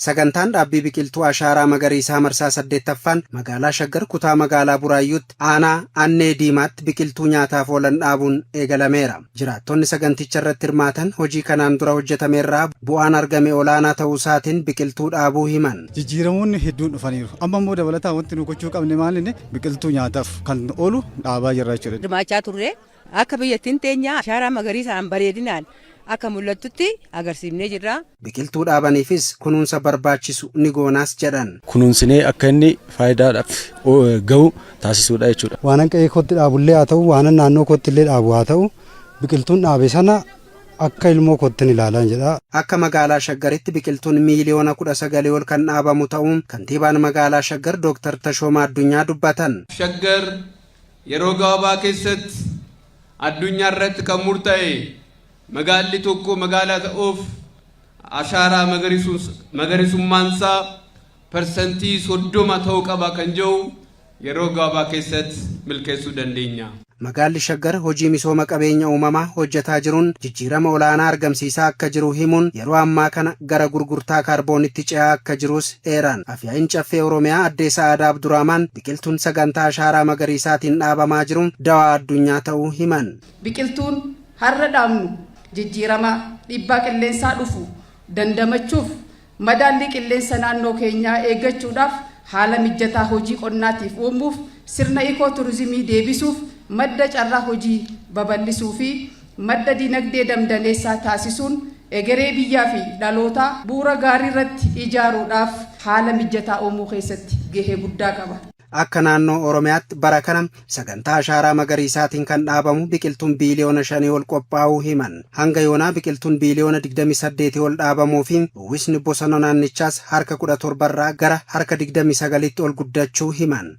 sagantaan dhaabbii biqiltuu ashaaraa magariisaa marsaa 8ffaan magaalaa Shaggar kutaa magaalaa Buraayyuutti aanaa Annee Diimaatti biqiltuu nyaataaf oolan dhaabuun eegalameera. Jiraattonni saganticha irratti hirmaatan hojii kanaan dura hojjetameerraa bu'aan argame olaanaa ta'uu isaatiin biqiltuu dhaabuu himan. Jijjiiramoonni hedduun dhufaniiru. Amma immoo dabalataan wanti nu gochuu qabne maalinni biqiltuu nyaataaf kan oolu dhaabaa jirra jechuudha. Hirmaachaa turre akka biyyattiin teenya ashaaraa magariisaan bareedinaan akka mul'atutti agarsiifnee jirra. Biqiltuu dhaabaniifis kunuunsa barbaachisu ni goonaas jedhan. Kunuunsinee akka inni faayidaadhaaf gahu taasisuudha jechuudha. Waan hanqee kootti dhaabullee haa ta'u, waan naannoo kootti illee dhaabu haa ta'u, biqiltuun dhaabe sana akka ilmoo kootti ilaalan jedha. Akka magaalaa Shaggaritti biqiltuun miiliyoona 19 ol kan dhaabamu ta'uun kantiibaan magaalaa Shaggar Dr. Tashoomaa Addunyaa dubbatan. Shaggar yeroo gabaabaa keessatti addunyaa irratti kan murtaa'e magaalli tokko magaalaa ta'uuf ashaaraa magariisummaansaa persentii 30 ta'uu qaba kan jedhu yeroo gabaabaa keessatti milkeessuu dandeenya. Magaalli Shaggar hojii misooma qabeenya uumamaa hojjetaa jiruun jijjiirama olaanaa argamsiisaa akka jiru himuun yeroo ammaa kana gara gurgurtaa kaarboonitti ce'aa akka jirus eeran. Afyaa'in caffee Oromiyaa Addee Sa'aadaa Abdurrahmaan biqiltuun sagantaa ashaaraa magariisaatiin dhaabamaa jiruun dawaa addunyaa ta'uu himan. Biqiltuun har'a dhaabnu jijjiirama dhiibbaa qilleensaa dhufu dandamachuuf madaalli qilleensa naannoo keenyaa eeggachuudhaaf haala mijataa hojii qonnaatiif uumuuf sirna ikooturizimii deebisuuf madda carraa hojii babal'isuu fi madda dinagdee damdaleessaa taasisuun egeree biyyaa fi dhalootaa bu'uura gaarii irratti ijaaruudhaaf haala mijataa uumuu keessatti gahee guddaa qaba. Akka naannoo Oromiyaatti bara kana sagantaa ashaaraa magariisaatiin kan dhaabamu biqiltuun biiliyoona 5 ol qophaa'uu himan. Hanga yoonaa biqiltuun biiliyoona 28 ol dhaabamuu fi uwwisni bosona naannichaas harka 17 irraa gara harka 29tti ol guddachuu himan.